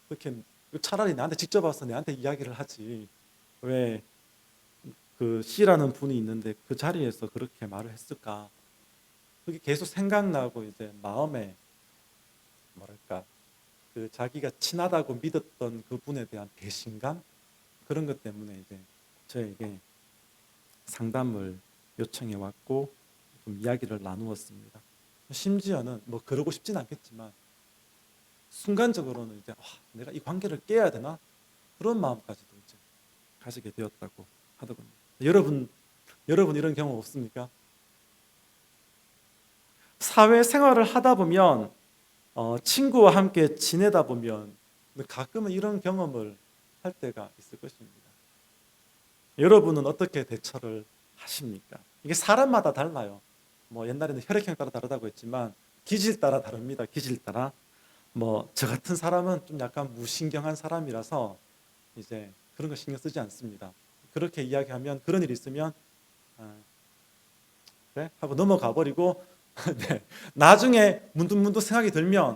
그렇게 차라리 나한테 직접 와서 내한테 이야기를 하지 왜 그 C라는 분이 있는데 그 자리에서 그렇게 말을 했을까? 그게 계속 생각나고 이제 마음에 뭐랄까 그 자기가 친하다고 믿었던 그 분에 대한 배신감 그런 것 때문에 이제 저에게 상담을 요청해 왔고 좀 이야기를 나누었습니다. 심지어는 뭐 그러고 싶진 않겠지만 순간적으로는 이제 내가 이 관계를 깨야 되나 그런 마음까지도 이제 가지게 되었다고 하더군요. 여러분 이런 경험 없습니까? 사회생활을 하다 보면 친구와 함께 지내다 보면 가끔은 이런 경험을 할 때가 있을 것입니다. 여러분은 어떻게 대처를 하십니까? 이게 사람마다 달라요. 뭐 옛날에는 혈액형 따라 다르다고 했지만 기질 따라 다릅니다. 기질 따라. 뭐 저 같은 사람은 좀 약간 무신경한 사람이라서 이제 그런 거 신경 쓰지 않습니다. 그렇게 이야기하면 그런 일이 있으면 그래? 하고 넘어가 버리고 네. 나중에 문득문득 생각이 들면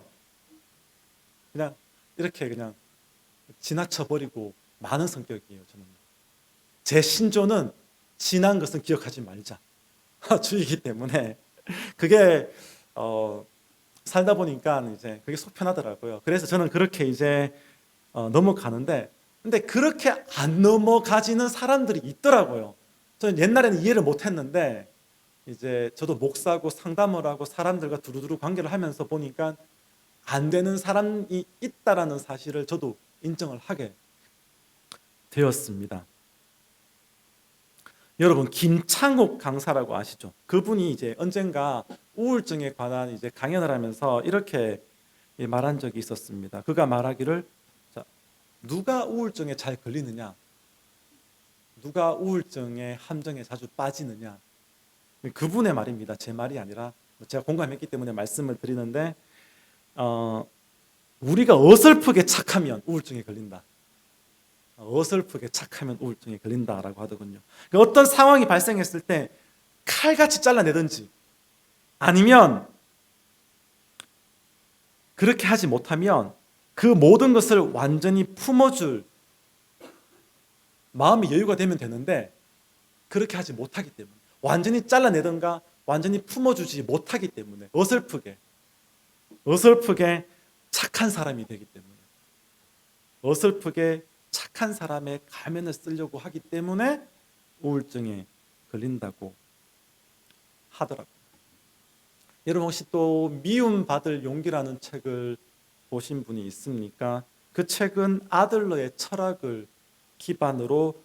그냥 이렇게 그냥 지나쳐 버리고 마는 성격이에요. 저는 제 신조는 지난 것은 기억하지 말자 주의이기 때문에 그게 살다 보니까 이제 그게 속 편하더라고요. 그래서 저는 그렇게 이제 넘어가는데 근데 그렇게 안 넘어가지는 사람들이 있더라고요. 저는 옛날에는 이해를 못했는데 이제 저도 목사고 상담을 하고 사람들과 두루두루 관계를 하면서 보니까 안 되는 사람이 있다라는 사실을 저도 인정을 하게 되었습니다. 여러분 김창욱 강사라고 아시죠? 그분이 이제 언젠가 우울증에 관한 이제 강연을 하면서 이렇게 말한 적이 있었습니다. 그가 말하기를 자, 누가 우울증에 잘 걸리느냐? 누가 우울증의 함정에 자주 빠지느냐? 그분의 말입니다. 제 말이 아니라 제가 공감했기 때문에 말씀을 드리는데 우리가 어설프게 착하면 우울증에 걸린다. 어설프게 착하면 우울증에 걸린다라고 하더군요. 어떤 상황이 발생했을 때 칼같이 잘라내든지 아니면 그렇게 하지 못하면 그 모든 것을 완전히 품어줄 마음의 여유가 되면 되는데 그렇게 하지 못하기 때문에 완전히 잘라내든가 완전히 품어주지 못하기 때문에 어설프게 착한 사람이 되기 때문에 어설프게 착한 사람의 가면을 쓰려고 하기 때문에 우울증에 걸린다고 하더라고요. 여러분 혹시 또 미움받을 용기라는 책을 보신 분이 있습니까? 그 책은 아들러의 철학을 기반으로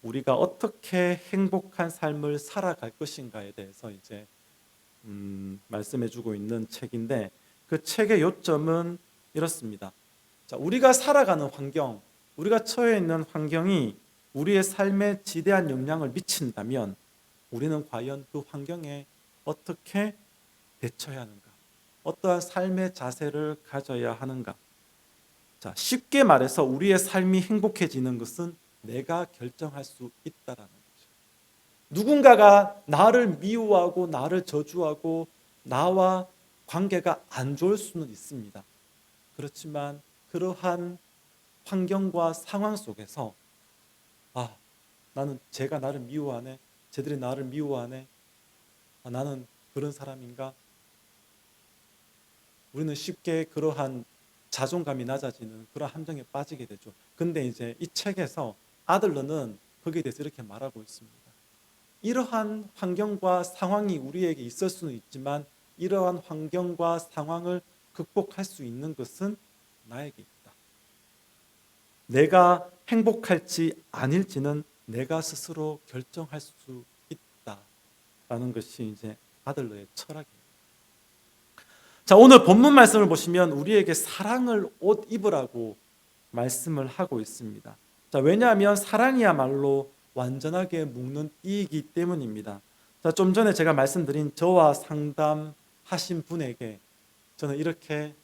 우리가 어떻게 행복한 삶을 살아갈 것인가에 대해서 이제 말씀해주고 있는 책인데 그 책의 요점은 이렇습니다. 자, 우리가 살아가는 환경, 우리가 처해 있는 환경이 우리의 삶에 지대한 영향을 미친다면 우리는 과연 그 환경에 어떻게 대처해야 하는가? 어떠한 삶의 자세를 가져야 하는가? 자, 쉽게 말해서 우리의 삶이 행복해지는 것은 내가 결정할 수 있다라는 거죠. 누군가가 나를 미워하고 나를 저주하고 나와 관계가 안 좋을 수는 있습니다. 그렇지만 그러한 환경과 상황 속에서 나는 쟤가 나를 미워하네, 쟤들이 나를 미워하네, 나는 그런 사람인가? 우리는 쉽게 그러한 자존감이 낮아지는 그런 함정에 빠지게 되죠. 근데 이제 이 책에서 아들러는 거기에 대해서 이렇게 말하고 있습니다. 이러한 환경과 상황이 우리에게 있을 수는 있지만 이러한 환경과 상황을 극복할 수 있는 것은 나에게 있다. 내가 행복할지 아닐지는 내가 스스로 결정할 수 있다라는 것이 이제 아들러의 철학입니다. 자, 오늘 본문 말씀을 보시면 우리에게 사랑을 옷 입으라고 말씀을 하고 있습니다. 자, 왜냐하면 사랑이야말로 완전하게 묶는 띠이기 때문입니다. 자, 좀 전에 제가 말씀드린 저와 상담하신 분에게 저는 이렇게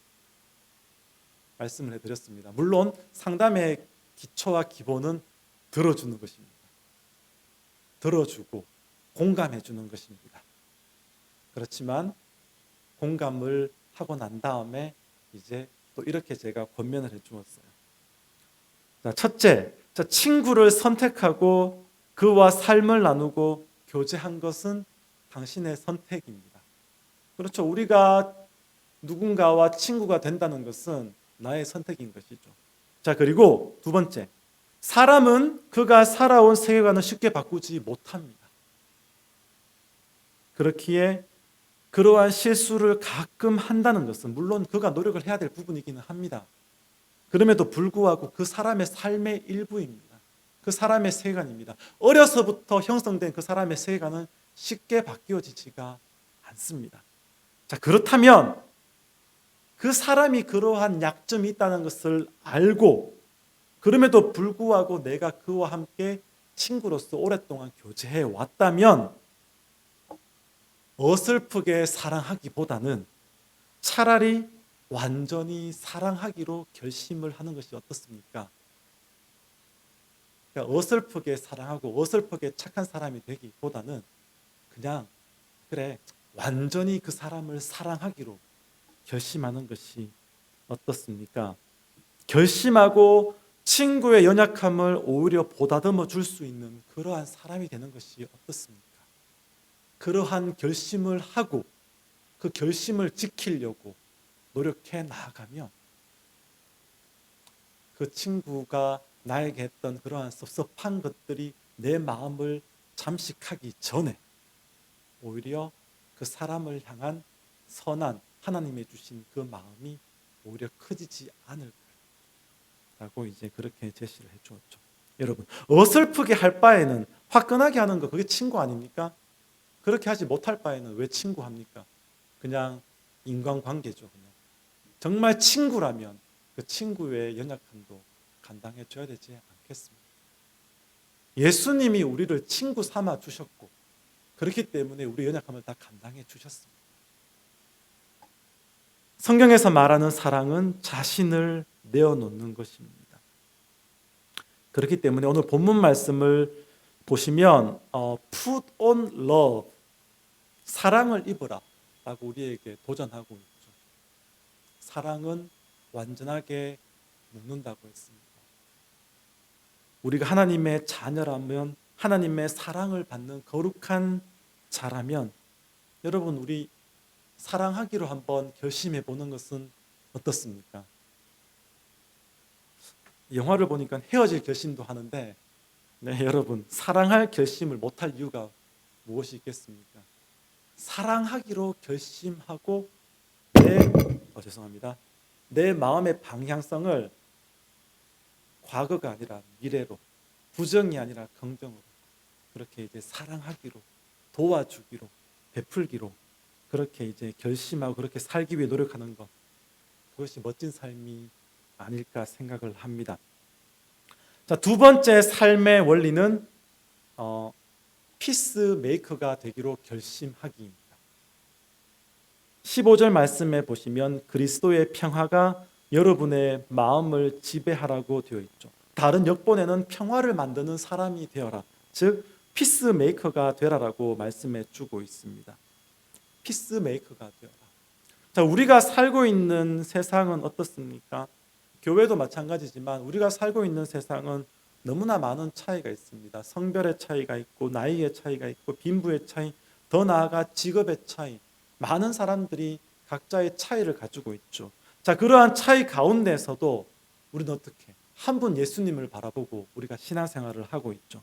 말씀을 해드렸습니다. 물론 상담의 기초와 기본은 들어주는 것입니다. 들어주고 공감해주는 것입니다. 그렇지만 공감을 하고 난 다음에 이제 또 이렇게 제가 권면을 해주었어요. 자, 첫째, 친구를 선택하고 그와 삶을 나누고 교제한 것은 당신의 선택입니다. 그렇죠. 우리가 누군가와 친구가 된다는 것은 나의 선택인 것이죠. 자, 그리고 두 번째, 사람은 그가 살아온 세계관을 쉽게 바꾸지 못합니다. 그렇기에 그러한 실수를 가끔 한다는 것은 물론 그가 노력을 해야 될 부분이기는 합니다. 그럼에도 불구하고 그 사람의 삶의 일부입니다. 그 사람의 세계관입니다. 어려서부터 형성된 그 사람의 세계관은 쉽게 바뀌어지지가 않습니다. 자, 그렇다면 그 사람이 그러한 약점이 있다는 것을 알고 그럼에도 불구하고 내가 그와 함께 친구로서 오랫동안 교제해 왔다면 어설프게 사랑하기보다는 차라리 완전히 사랑하기로 결심을 하는 것이 어떻습니까? 그러니까 어설프게 사랑하고 어설프게 착한 사람이 되기보다는 그냥 그래 완전히 그 사람을 사랑하기로 결심하는 것이 어떻습니까? 결심하고 친구의 연약함을 오히려 보다듬어 줄 수 있는 그러한 사람이 되는 것이 어떻습니까? 그러한 결심을 하고 그 결심을 지키려고 노력해 나아가면 그 친구가 나에게 했던 그러한 섭섭한 것들이 내 마음을 잠식하기 전에 오히려 그 사람을 향한 선한 하나님의 주신 그 마음이 오히려 커지지 않을까라고 이제 그렇게 제시를 해주었죠. 여러분 어설프게 할 바에는 화끈하게 하는 거 그게 친구 아닙니까? 그렇게 하지 못할 바에는 왜 친구합니까? 그냥 인간관계죠. 그냥 정말 친구라면 그 친구의 연약함도 감당해 줘야 되지 않겠습니까? 예수님이 우리를 친구 삼아 주셨고 그렇기 때문에 우리 연약함을 다 감당해 주셨습니다. 성경에서 말하는 사랑은 자신을 내어놓는 것입니다. 그렇기 때문에 오늘 본문 말씀을 보시면 put on love, 사랑을 입어라 라고 우리에게 도전하고 있죠. 사랑은 완전하게 묶는다고 했습니다. 우리가 하나님의 자녀라면 하나님의 사랑을 받는 거룩한 자라면 여러분 우리 사랑하기로 한번 결심해 보는 것은 어떻습니까? 영화를 보니까 헤어질 결심도 하는데 네, 여러분 사랑할 결심을 못할 이유가 무엇이 있겠습니까? 사랑하기로 결심하고 내 마음의 방향성을 과거가 아니라 미래로, 부정이 아니라 긍정으로 그렇게 이제 사랑하기로, 도와주기로, 베풀기로 그렇게 이제 결심하고 그렇게 살기 위해 노력하는 것, 그것이 멋진 삶이 아닐까 생각을 합니다. 자, 두 번째 삶의 원리는 피스메이커가 되기로 결심하기입니다. 15절 말씀에 보시면 그리스도의 평화가 여러분의 마음을 지배하라고 되어 있죠. 다른 역본에는 평화를 만드는 사람이 되어라, 즉 피스메이커가 되라라고 말씀해 주고 있습니다. 피스메이커가 되어라. 자, 우리가 살고 있는 세상은 어떻습니까? 교회도 마찬가지지만 우리가 살고 있는 세상은 너무나 많은 차이가 있습니다. 성별의 차이가 있고 나이의 차이가 있고 빈부의 차이, 더 나아가 직업의 차이, 많은 사람들이 각자의 차이를 가지고 있죠. 자, 그러한 차이 가운데서도 우리는 어떻게 한 분 예수님을 바라보고 우리가 신앙생활을 하고 있죠.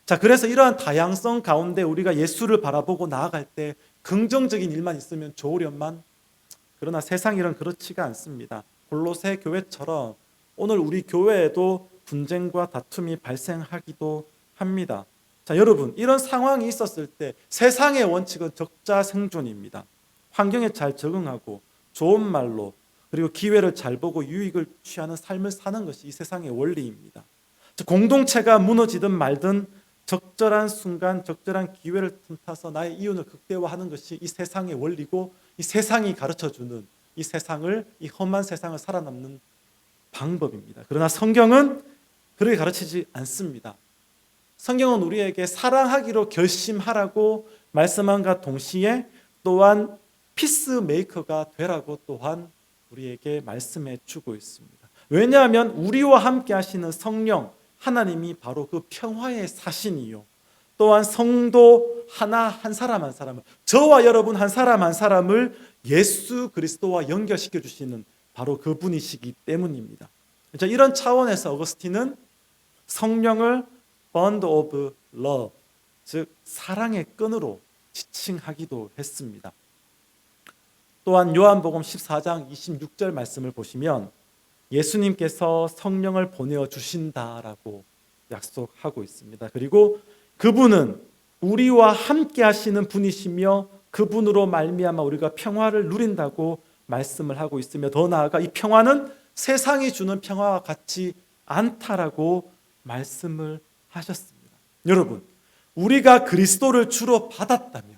자, 그래서 이러한 다양성 가운데 우리가 예수를 바라보고 나아갈 때 긍정적인 일만 있으면 좋으련만, 그러나 세상 일은 그렇지가 않습니다. 골로새 교회처럼 오늘 우리 교회에도 분쟁과 다툼이 발생하기도 합니다. 자, 여러분 이런 상황이 있었을 때 세상의 원칙은 적자 생존입니다. 환경에 잘 적응하고 좋은 말로 그리고 기회를 잘 보고 유익을 취하는 삶을 사는 것이 이 세상의 원리입니다. 공동체가 무너지든 말든 적절한 순간 적절한 기회를 틈타서 나의 이윤을 극대화하는 것이 이 세상의 원리고 이 세상이 가르쳐주는 이 세상을, 이 험한 세상을 살아남는 방법입니다. 그러나 성경은 그렇게 가르치지 않습니다. 성경은 우리에게 사랑하기로 결심하라고 말씀함과 동시에 또한 피스메이커가 되라고 또한 우리에게 말씀해 주고 있습니다. 왜냐하면 우리와 함께 하시는 성령 하나님이 바로 그 평화의 사신이요, 또한 성도 하나 한 사람 한 사람을, 저와 여러분 한 사람 한 사람을 예수 그리스도와 연결시켜 주시는 바로 그분이시기 때문입니다. 이런 차원에서 어거스틴은 성령을 bond of love, 즉 사랑의 끈으로 지칭하기도 했습니다. 또한 요한복음 14장 26절 말씀을 보시면 예수님께서 성령을 보내어 주신다라고 약속하고 있습니다. 그리고 그분은 우리와 함께 하시는 분이시며 그분으로 말미암아 우리가 평화를 누린다고 말씀을 하고 있으며, 더 나아가 이 평화는 세상이 주는 평화와 같지 않다라고 말씀을 하셨습니다. 여러분, 우리가 그리스도를 주로 받았다면,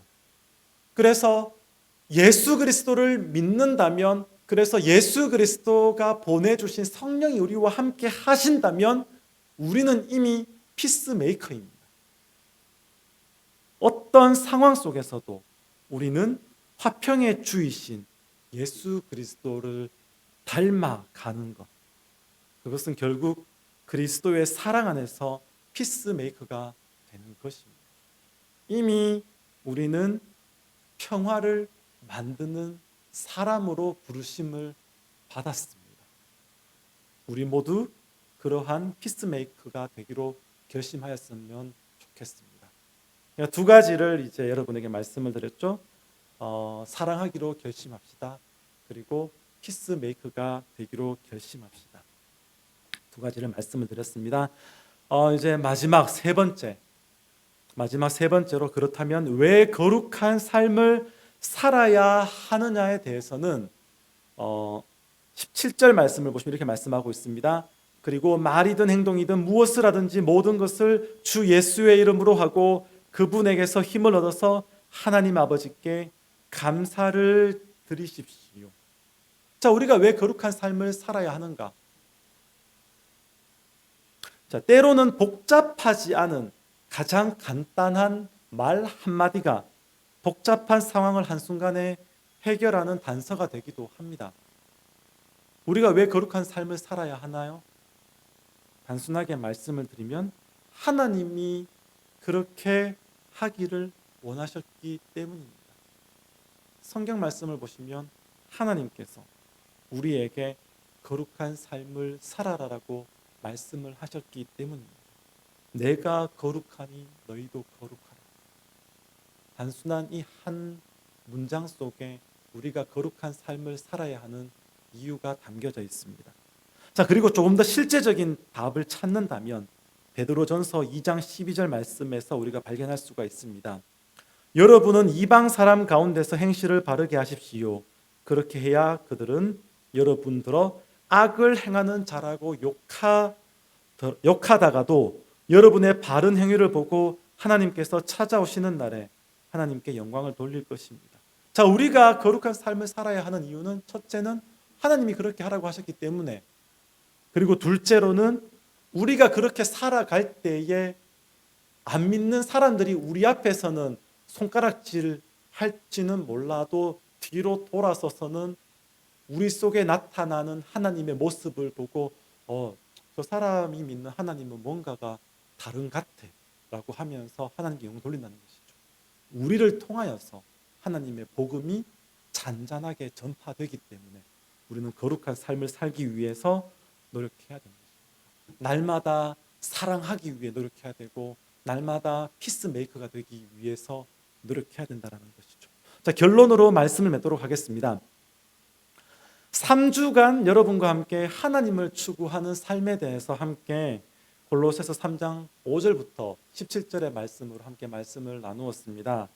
그래서 예수 그리스도를 믿는다면, 그래서 예수 그리스도가 보내주신 성령이 우리와 함께 하신다면 우리는 이미 피스메이커입니다. 어떤 상황 속에서도 우리는 화평의 주이신 예수 그리스도를 닮아가는 것. 그것은 결국 그리스도의 사랑 안에서 피스메이커가 되는 것입니다. 이미 우리는 평화를 만드는 사람으로 부르심을 받았습니다. 우리 모두 그러한 피스메이커가 되기로 결심하였으면 좋겠습니다. 두 가지를 이제 여러분에게 말씀을 드렸죠. 사랑하기로 결심합시다. 그리고 피스메이커가 되기로 결심합시다. 두 가지를 말씀을 드렸습니다. 이제 마지막 세 번째로 그렇다면 왜 거룩한 삶을 살아야 하느냐에 대해서는 17절 말씀을 보시면 이렇게 말씀하고 있습니다. 그리고 말이든 행동이든 무엇을 하든지 모든 것을 주 예수의 이름으로 하고 그분에게서 힘을 얻어서 하나님 아버지께 감사를 드리십시오. 자, 우리가 왜 거룩한 삶을 살아야 하는가? 자, 때로는 복잡하지 않은 가장 간단한 말 한마디가 복잡한 상황을 한순간에 해결하는 단서가 되기도 합니다. 우리가 왜 거룩한 삶을 살아야 하나요? 단순하게 말씀을 드리면 하나님이 그렇게 하기를 원하셨기 때문입니다. 성경 말씀을 보시면 하나님께서 우리에게 거룩한 삶을 살아라라고 말씀을 하셨기 때문입니다. 내가 거룩하니 너희도 거룩하라. 단순한 이 한 문장 속에 우리가 거룩한 삶을 살아야 하는 이유가 담겨져 있습니다. 자, 그리고 조금 더 실제적인 답을 찾는다면 베드로전서 2장 12절 말씀에서 우리가 발견할 수가 있습니다. 여러분은 이방 사람 가운데서 행실을 바르게 하십시오. 그렇게 해야 그들은 여러분들어 악을 행하는 자라고 욕하다가도 여러분의 바른 행위를 보고 하나님께서 찾아오시는 날에 하나님께 영광을 돌릴 것입니다. 자, 우리가 거룩한 삶을 살아야 하는 이유는 첫째는 하나님이 그렇게 하라고 하셨기 때문에, 그리고 둘째로는 우리가 그렇게 살아갈 때에 안 믿는 사람들이 우리 앞에서는 손가락질 할지는 몰라도 뒤로 돌아서서는 우리 속에 나타나는 하나님의 모습을 보고 저 사람이 믿는 하나님은 뭔가가 다른 같아 라고 하면서 하나님께 영광 돌린다는 것이죠. 우리를 통하여서 하나님의 복음이 잔잔하게 전파되기 때문에 우리는 거룩한 삶을 살기 위해서 노력해야 됩니다. 날마다 사랑하기 위해 노력해야 되고 날마다 피스메이커가 되기 위해서 노력해야 된다는 것이죠. 자, 결론으로 말씀을 맺도록 하겠습니다. 3주간 여러분과 함께 하나님을 추구하는 삶에 대해서 함께 골로새서 3장 5절부터 17절의 말씀으로 함께 말씀을 나누었습니다.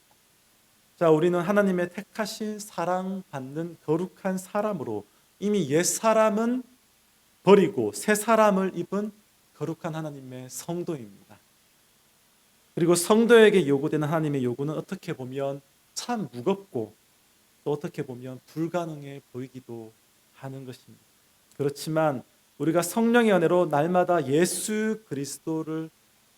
자, 우리는 하나님의 택하신 사랑받는 거룩한 사람으로 이미 옛 사람은 버리고 새 사람을 입은 거룩한 하나님의 성도입니다. 그리고 성도에게 요구되는 하나님의 요구는 어떻게 보면 참 무겁고 또 어떻게 보면 불가능해 보이기도 하는 것입니다. 그렇지만 우리가 성령의 은혜로 날마다 예수 그리스도를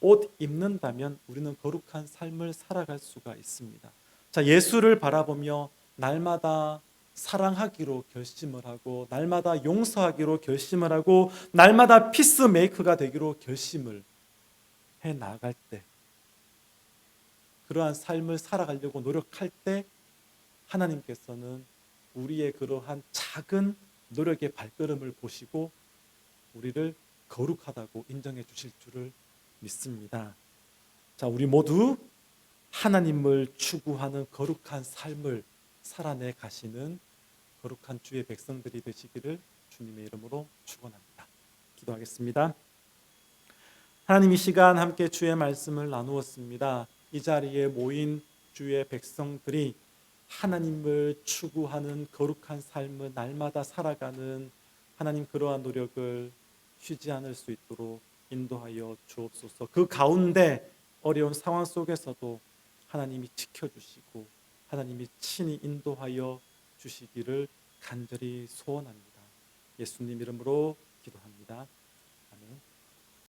옷 입는다면 우리는 거룩한 삶을 살아갈 수가 있습니다. 자, 예수를 바라보며 날마다 사랑하기로 결심을 하고 날마다 용서하기로 결심을 하고 날마다 피스메이커가 되기로 결심을 해 나갈 때, 그러한 삶을 살아가려고 노력할 때 하나님께서는 우리의 그러한 작은 노력의 발걸음을 보시고 우리를 거룩하다고 인정해 주실 줄을 믿습니다. 자, 우리 모두 하나님을 추구하는 거룩한 삶을 살아내 가시는 거룩한 주의 백성들이 되시기를 주님의 이름으로 축원합니다. 기도하겠습니다. 하나님, 이 시간 함께 주의 말씀을 나누었습니다. 이 자리에 모인 주의 백성들이 하나님을 추구하는 거룩한 삶을 날마다 살아가는 하나님, 그러한 노력을 쉬지 않을 수 있도록 인도하여 주옵소서. 그 가운데 어려운 상황 속에서도 하나님이 지켜주시고 하나님이 친히 인도하여 주시기를 간절히 소원합니다. 예수님 이름으로 기도합니다.